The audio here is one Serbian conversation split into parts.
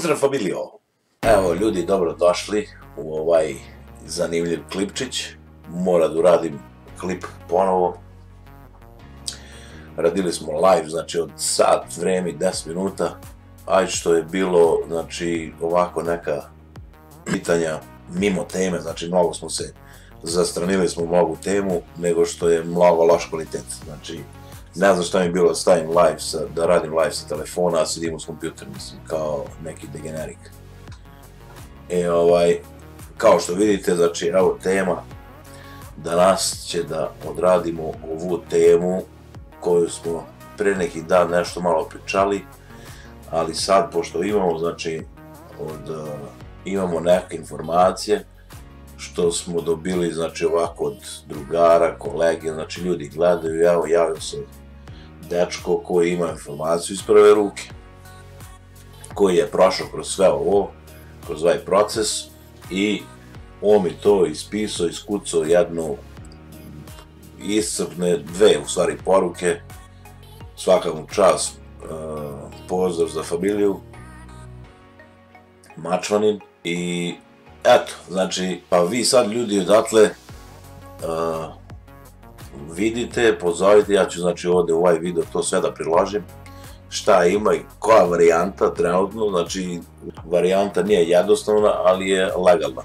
Pozdrav familijo! Evo ljudi, dobro došli u ovaj zanimljiv klipčić. Moram da uradim klip ponovo. Radili smo live, znači od sat vreme i 10 minuta. Aj što je bilo, znači ovako neka pitanja mimo teme, znači mnogo smo se zastranili smo mnogo temu, nego što je mnogo loš kvalitet. Znači, ne znam šta mi je bilo da stavim live, da radim live sa telefona, a sedim uz kompjuter, mislim, kao neki degenerik. Kao što vidite, znači, evo tema. Danas će da odradimo ovu temu koju smo pre neki dan nešto malo pričali, ali sad, pošto imamo, znači, imamo neke informacije što smo dobili, znači, ovako od drugara, kolege, znači, ljudi gledaju, evo, javio se dečko koji ima informaciju iz prve ruke, koji je prošao kroz sve ovo, kroz ovaj proces i on mi to ispisao, iskucao jednu iscrpne, dve u stvari poruke, svaka mu čast, pozdrav za familiju, Mačvanin i eto, znači, pa vi sad ljudi odatle vidite, pozovite, ja ću znači ovde u ovaj video to sve da priložim, šta ima i koja varijanta trenutno, znači varijanta nije jednostavna, ali je legalna.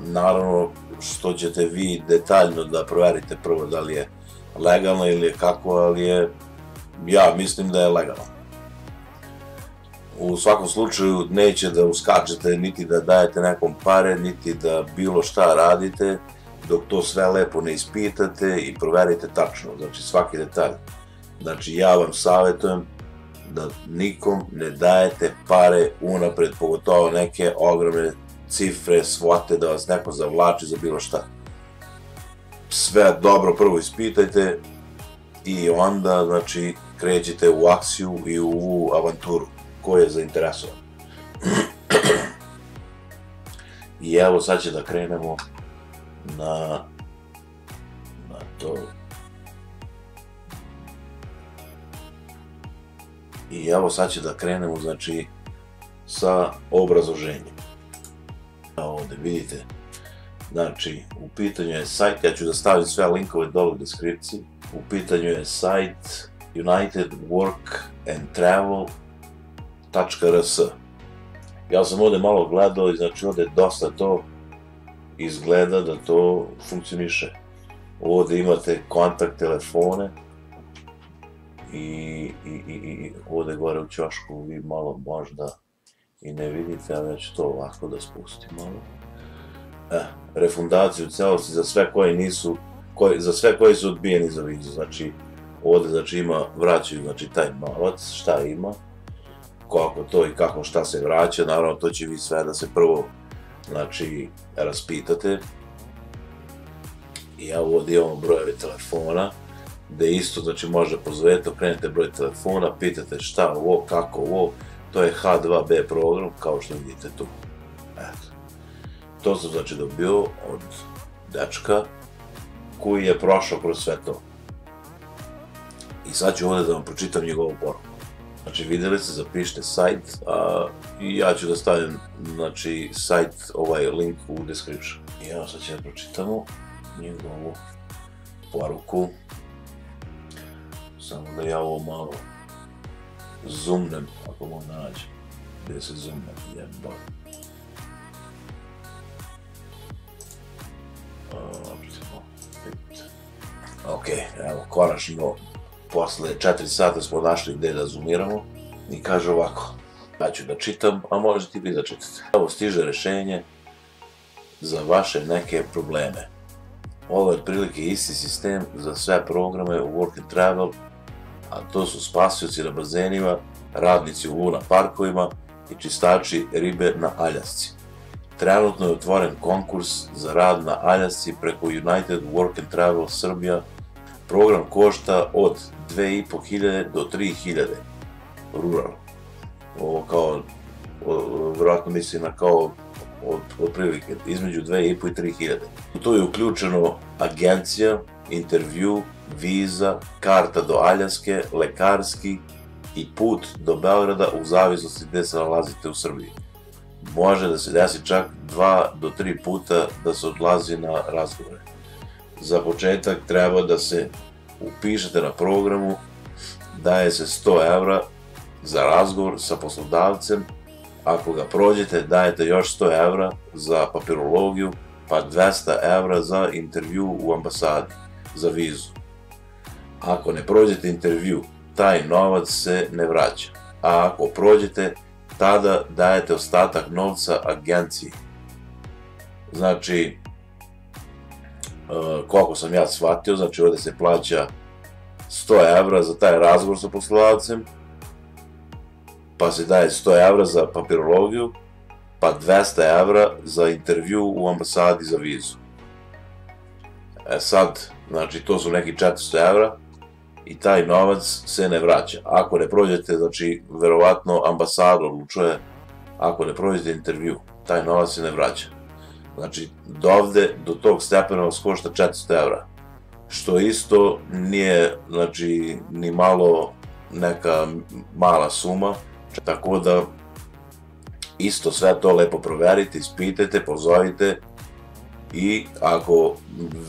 Naravno, što ćete vi detaljno da proverite prvo da li je legalna ili je kako, ali je, ja mislim da je legalna. U svakom slučaju neće da uskačete, niti da dajete nekom pare, niti da bilo šta radite, dok to sve lepo ne ispitate i proverite tačno, znači svaki detalj. Znači ja vam savjetujem da nikom ne dajete pare unapred, pogotovo neke ogromne cifre, svote, da vas neko zavlači za bilo šta. Sve dobro prvo ispitajte i onda, znači, krećete u akciju i u avanturu ko je zainteresovan. I evo sad će da krenemo na to. I evo sad će da krenemo, znači, sa obrazloženjem. Ovde vidite, znači, u pitanju je sajt, ja ću da stavim sve linkove dole u deskripciji. U pitanju je sajt unitedworkandtravel.rs. Ja sam ovde malo gledao i znači ovde dosta to izgleda da to funkcioniše. Ovde imate kontakt telefone i ovde gore u ćošku vi malo možda i ne vidite, ali ja ću to ovako da spustim malo. Refundaciju u celosti za sve koji nisu, za sve koji su odbijeni za vizu, znači ovde znači ima, vraćaju znači taj novac, šta ima, koliko to i kako šta se vraća, naravno to će vi sve da se prvo znači raspitate. I ja ovdje imamo brojeve telefona, gde isto znači možda pozovete, okrenete broj telefona, pitate šta ovo, kako ovo, to je H2B program, kao što vidite tu. Eto. To sam znači dobio od dečka koji je prošao kroz sve to. I sad ću ovdje da vam pročitam njegovu poruku. Znači vidjeli ste, zapišite sajt i ja ću da stavim znači sajt, ovaj link u description. I evo sad ćemo da pročitamo njegovu poruku. Samo da ja ovo malo zoomnem, ako mogu da nađem gdje se zoomnem, jebam. Ok, evo, konačno, posle 4 sata smo našli gde da zoomiramo i kaže ovako, ja ću da čitam, a možete i vi da čitate. Evo stiže rešenje za vaše neke probleme. Ovo je otprilike isti sistem za sve programe u Work and Travel, a to su spasioci na bazenima, radnici u luna parkovima i čistači ribe na Aljasci. Trenutno je otvoren konkurs za rad na Aljasci preko United Work and Travel Srbija. Program košta od 2500 do 3000 ruralno. Ovo kao, vjerojatno misli na kao otprilike između 2500 i 3000. Tu je uključeno agencija, intervju, viza, karta do Aljaske, lekarski i put do Beograda u zavisnosti gde se nalazite u Srbiji. Može da se desi čak 2 do 3 puta da se odlazi na razgovore. Za početak treba da se upišete na programu, daje se 100 evra za razgovor sa poslodavcem, ako ga prođete dajete još 100 evra za papirologiju, pa 200 evra za intervju u ambasadi, za vizu. Ako ne prođete intervju, taj novac se ne vraća, a ako prođete, tada dajete ostatak novca agenciji. Znači, koliko sam ja shvatio, znači ovdje se plaća 100 evra za taj razgovor sa poslodavcem, pa se daje 100 evra za papirologiju, pa 200 evra za intervju u ambasadi za vizu. Sad, znači to su neki 400 evra i taj novac se ne vraća. Ako ne prođete, znači verovatno ambasada odlučuje, ako ne prođete intervju, taj novac se ne vraća. Znači, dovde do tog stepena vas košta 400 evra, što isto nije, znači, ni malo neka mala suma, tako da isto sve to lepo proverite, ispitajte, pozovite i ako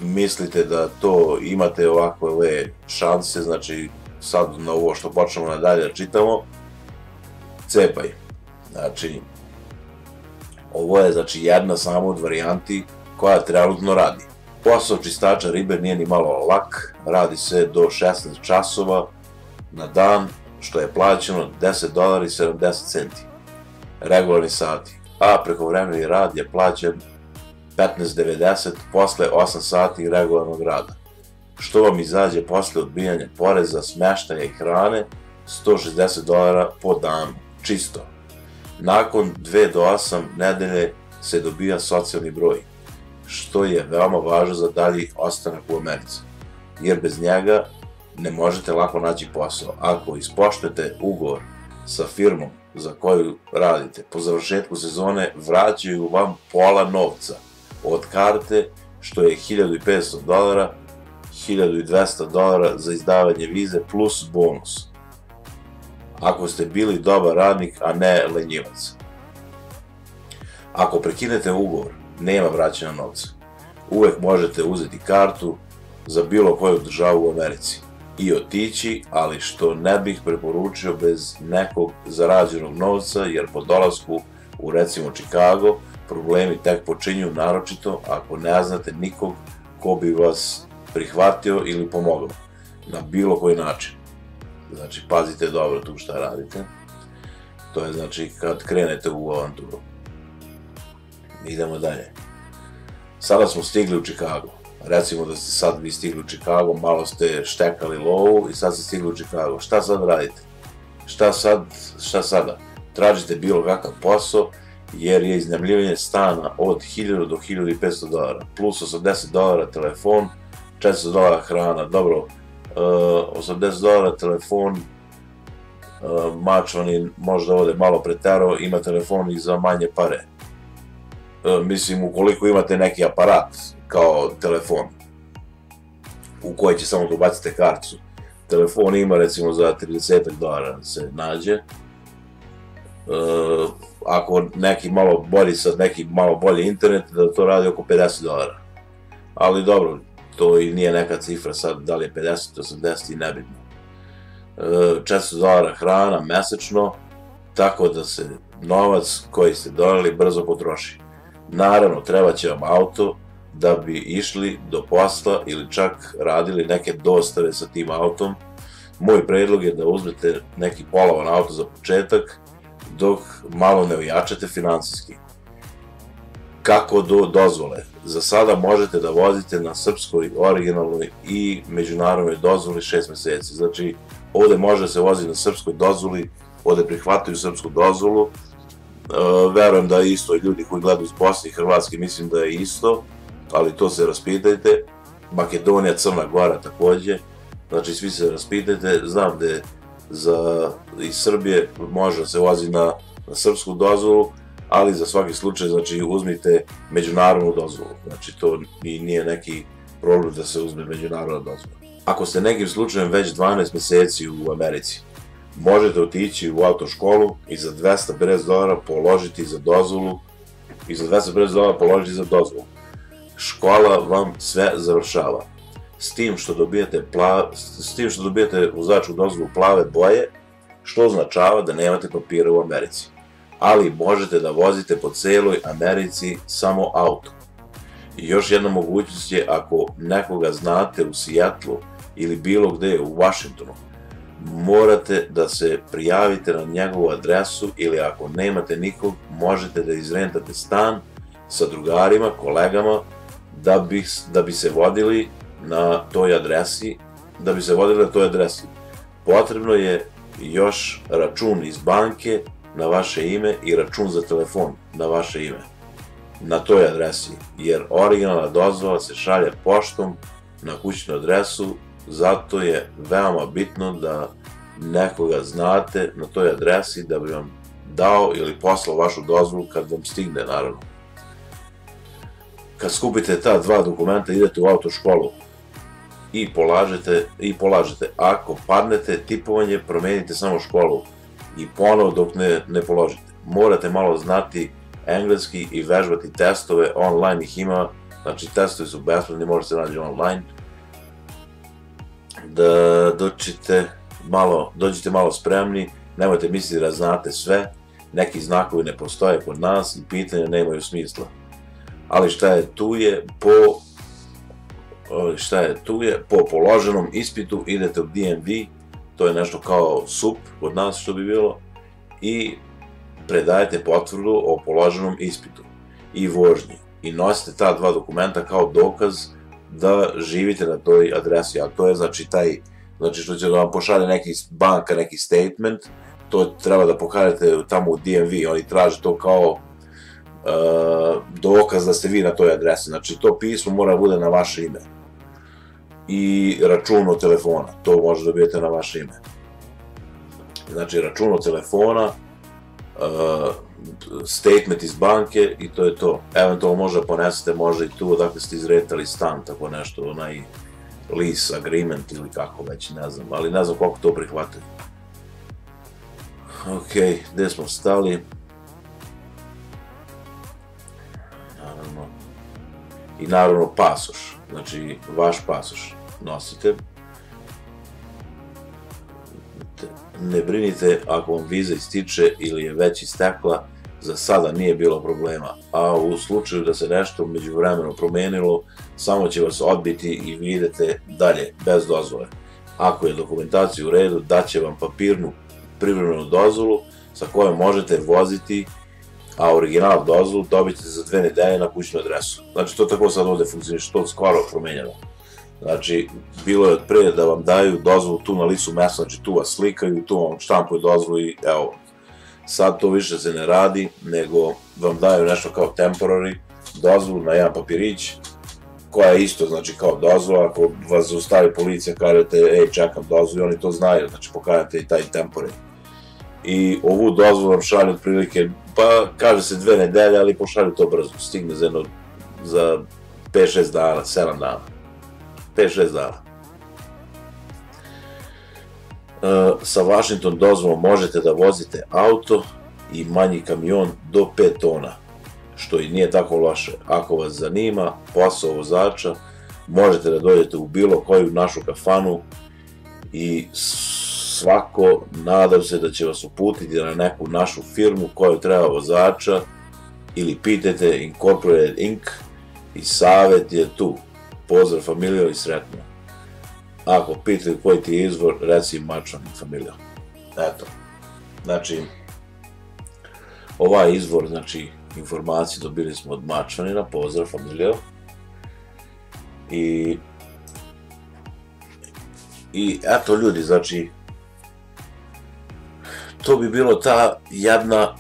mislite da to imate ovakve šanse, znači sad na ovo što počnemo nadalje da čitamo, cepaj. Znači, ovo je znači jedna samo od varijanti koja trenutno radi. Posao čistača ribe nije ni malo lak, radi se do 16 časova na dan, što je plaćeno $10.70, regularni sati, a prekovremeni rad je plaćen $15.90 posle 8 sati regularnog rada, što vam izađe posle odbijanja poreza, smeštaja i hrane $160 po danu, čisto. Nakon 2 do 8 nedelje se dobija socijalni broj, što je veoma važno za dalji ostanak u Americi, jer bez njega ne možete lako naći posao. Ako ispoštujete ugovor sa firmom za koju radite, po završetku sezone vraćaju vam pola novca od karte, što je $1.500, $1.200 za izdavanje vize plus bonus, ako ste bili dobar radnik, a ne lenjivac. Ako prekinete ugovor, nema vraćanja novca. Uvek možete uzeti kartu za bilo koju državu u Americi i otići, ali što ne bih preporučio bez nekog zarađenog novca, jer po dolasku u recimo Chicago problemi tek počinju, naročito ako ne znate nikog ko bi vas prihvatio ili pomogao na bilo koji način. Znači, pazite dobro tu šta radite. To je znači kad krenete u avanturu. Idemo dalje. Sada smo stigli u Chicago. Recimo da ste sad vi stigli u Chicago, malo ste štekali lovu i sad ste stigli u Chicago. Šta sad radite? Šta sada? Tražite bilo kakav posao, jer je iznajmljivanje stana od $1.000 do $1.500, plus $80 telefon, $400 hrana. Dobro, $80 telefon, mačvani možda ovde malo preterao, ima telefon i za manje pare. Mislim, ukoliko imate neki aparat kao telefon u koji će samo da ubacite karticu. Telefon ima recimo za $30 se nađe. Ako neki malo bolji, sad neki malo bolji internet, da to radi oko $50. Ali dobro, to i nije neka cifra sad, da li je 50, 80 i nebitno. $400 hrana mesečno, tako da se novac koji ste doneli brzo potroši. Naravno, treba će vam auto da bi išli do posla ili čak radili neke dostave sa tim autom. Moj predlog je da uzmete neki polovan auto za početak, dok malo ne ojačate finansijski. Kako do dozvole? Za sada možete da vozite na srpskoj, originalnoj i međunarodnoj dozvoli 6 meseci. Znači, ovde može se vozi na srpskoj dozvoli, ovde prihvataju srpsku dozvolu. Verujem da je isto i ljudi koji gledaju iz Bosne i Hrvatske, mislim da je isto, ali to se raspitajte. Makedonija, Crna Gora takođe, znači svi se raspitajte. Znam da iz Srbije može da se vozi na srpsku dozvolu, ali za svaki slučaj, znači, uzmite međunarodnu dozvolu. Znači, to nije neki problem da se uzme međunarodna dozvola. Ako ste nekim slučajem već 12 meseci u Americi, možete otići u autoškolu i za $250 položiti za dozvolu Škola vam sve završava. S tim što dobijete vozačku dozvolu plave boje, što označava da nemate papira u Americi. Ali možete da vozite po celoj Americi samo auto. I još jedna mogućnost je, ako nekoga znate u Seattlu ili bilo gde u Washingtonu, morate da se prijavite na njegovu adresu, ili ako nemate nikog, možete da izrentate stan sa drugarima, kolegama, da bi se vodili na toj adresi. Potrebno je još račun iz banke na vaše ime i račun za telefon na vaše ime na toj adresi, jer originalna dozvola se šalje poštom na kućnu adresu. Zato je veoma bitno da nekoga znate na toj adresi da bi vam dao ili poslao vašu dozvolu kad vam stigne, naravno. Kad skupite ta dva dokumenta, idete u autoškolu i polažete. Ako padnete tipovanje, promenite samo školu i ponovo dok ne položite. Morate malo znati engleski i vežbati testove, online ih ima, znači testovi su besplatni, možete se naći online. Da dođete malo spremni, nemojte misliti da znate sve, neki znakovi ne postoje kod nas i pitanja nemaju smisla. Ali šta je tu je, po položenom ispitu idete u DMV, to je nešto kao SUP kod nas što bi bilo, i predajete potvrdu o položenom ispitu i vožnji. I nosite ta dva dokumenta kao dokaz da živite na toj adresi, a to je znači što će da vam pošalje banka neki statement, to treba da pokažete tamo u DMV, oni traže to kao dokaz da ste vi na toj adresi, znači to pismo mora bude na vaše ime i račun od telefona, to možete dobijete na vaše ime, znači račun od telefona, statement iz banke i to je to. Eventualno možda ponesete možda i tu odakle ste izretali stan, tako nešto, onaj lease agreement ili kako već, ne znam, ali ne znam koliko to prihvataju. Ok, gde smo stali? I naravno pasoš, znači vaš pasoš nosite. Ne brinite ako vam viza ističe ili je već istekla, za sada nije bilo problema, a u slučaju da se nešto međuvremeno promenilo, samo će vas odbiti i vi idete dalje bez dozvole. Ako je dokumentacija u redu, daće vam papirnu privremenu dozvolu sa kojom možete voziti, a original dozvolu dobite za 2 nedelje na kućnu adresu. Znači to tako sad ovde funkcioniše, to skoro promenjeno. Znači, bilo je od pre da vam daju dozvolu tu na licu mesta, znači tu vas slikaju, tu vam štampuju dozvolu i evo. Sad to više se ne radi, nego vam daju nešto kao temporary dozvolu na jedan papirić, koja je isto, znači kao dozvola. Ako vas zaustavi policija, kažete, ej, čekam dozvolu, i oni to znaju, znači pokažete i taj temporary. I ovu dozvolu vam šalju otprilike, pa kaže se 2 nedelje, ali pošalju to brzo, stigne za 5-6 dana, 7 dana. 5-6 dana. Sa Washington dozvolom možete da vozite auto i manji kamion do 5 tona, što i nije tako loše. Ako vas zanima posao vozača, možete da dođete u bilo koju našu kafanu i svako, nadam se da će vas uputiti na neku našu firmu koju treba vozača, ili pitajte Incorporated Inc. i savjet je tu. Pozdrav familijo i sretno. Ako pitaju koji ti je izvor, reci Mačvanin familijo. Eto. Znači, ovaj izvor, znači, informacije dobili smo od Mačvanina, pozdrav familijo. I eto ljudi, znači, to bi bilo ta jedna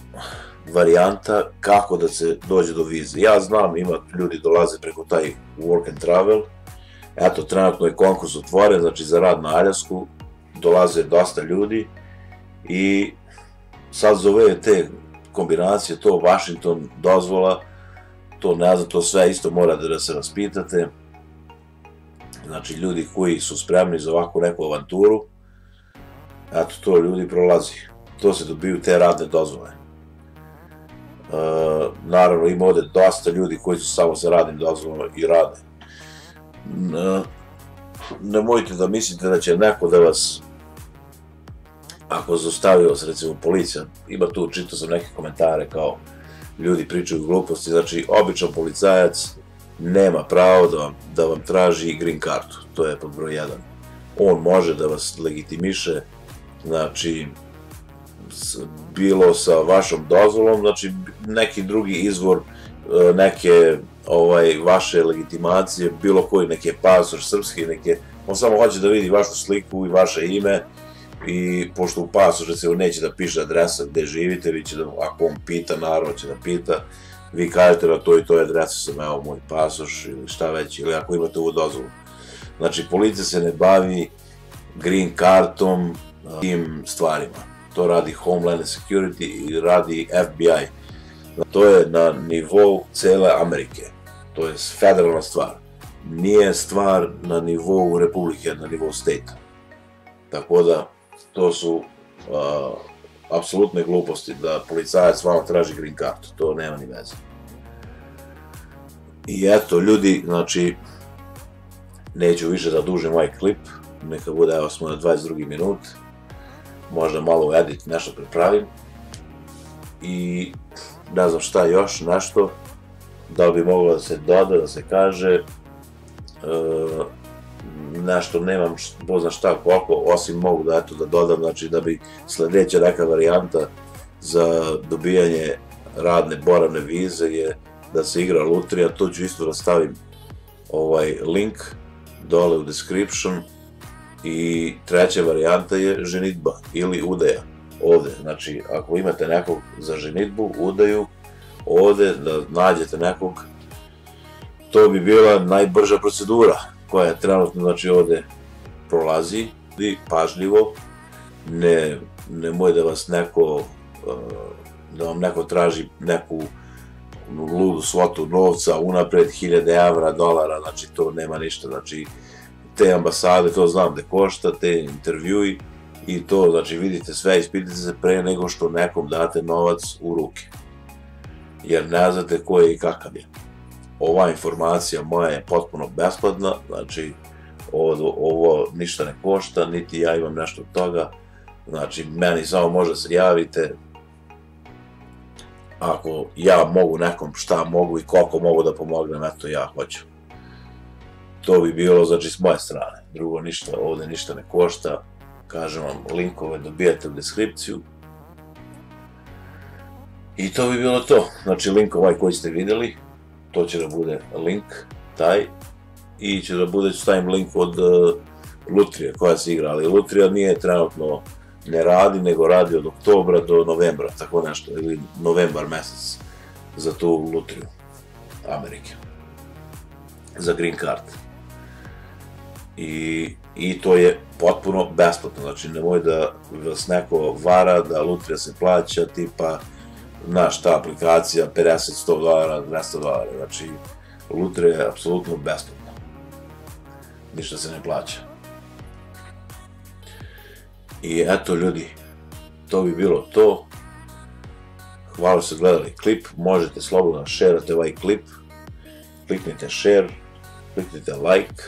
varijanta kako da se dođe do vize. Ja znam, ljudi dolaze preko taj work and travel. Eto, trenutno je konkurs otvoren, znači za rad na Aljasku, dolaze dosta ljudi i sad za ove te kombinacije, to Washington dozvola, to ne znam, to sve isto mora da se raspitate. Znači ljudi koji su spremni za ovakvu neku avanturu, Eto, to ljudi prolazi. To se dobiju te radne dozvole. Naravno, ima ovde dosta ljudi koji su samo sa radnim dozvolama i rade. Nemojte da mislite da će neko da vas, ako zaustavi vas, recimo policija, ima tu, čitao sam neke komentare kao ljudi pričaju gluposti, znači običan policajac nema pravo da vam traži green kartu, to je pod broj 1. On može da vas legitimiše, znači bilo sa vašom dozvolom, znači neki drugi izvor neke vaše legitimacije, bilo koji, neki pasoš srpski, on samo hoće da vidi vašu sliku i vaše ime, i pošto u pasošu recimo neće da piše adresa gde živite, vi će da, ako on pita, naravno će da pita, vi kažete na toj i toj adresu sam, evo moj pasoš ili šta već, ili ako imate ovu dozvolu. Znači, policija se ne bavi green kartom, tim stvarima. To radi Homeland Security i radi FBI. To je na nivou cele Amerike. To je federalna stvar. Nije stvar na nivou republike, na nivou state-a. Tako da, to su apsolutne gluposti da policajac vama traži green kartu. To nema ni veze. I eto, ljudi, znači, neću više da dužim ovaj klip. Neka bude, evo smo na 22. minut. Možda malo u edit nešto prepravim. I ne znam šta još, nešto. Da li bi moglo da se doda, da se kaže. Nešto nemam pozna šta koliko, osim mogu da dodam, znači da bi sledeća neka varijanta za dobijanje radne boravne vize je da se igra lutrija. To ću isto da stavim link dole u description. I treća varijanta je ženidba ili udaja ovde. Znači, ako imate nekog za ženidbu, udaju, ovde da nađete nekog, to bi bila najbrža procedura koja trenutno, znači, ovde prolazi. I pažljivo, nemoj da vas neko, da vam neko traži neku ludu svotu novca, unapred 1000 evra, dolara, znači to nema ništa, znači te ambasade, to znam da košta, te intervjui i to, znači vidite sve, ispitajte se pre nego što nekom date novac u ruke. Jer ne znate ko je i kakav je. Ova informacija moja je potpuno besplatna, znači ovo ništa ne košta, niti ja imam nešto od toga, znači meni samo možda se javite, ako ja mogu nekom šta mogu i koliko mogu da pomognem, eto ja hoću. To bi bilo, znači, s moje strane. Drugo ništa, ovde ništa ne košta. Kažem vam, linkove dobijate u deskripciju. I to bi bilo to. Znači, link ovaj koji ste videli, to će da bude link, taj. I će da bude, stavim link od lutrije koja se igra. Ali lutrija nije trenutno, ne radi, nego radi od oktobra do novembra, tako nešto. Ili novembar mesec za tu lutriju Amerike. Za green card. I to je potpuno besplatno, znači nemoj da vas neko vara da lutrija se plaća, tipa, znaš, ta aplikacija 50, 100 dolara, 200 dolara, znači lutrija je apsolutno besplatna, ništa se ne plaća. I eto ljudi, to bi bilo to, hvala što ste gledali klip, možete slobodno da šerate ovaj klip, kliknite share, kliknite like,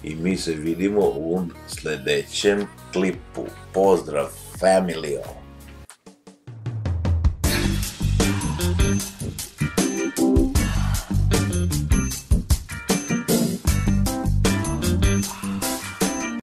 i mi se vidimo u sledećem klipu. Pozdrav, familijo!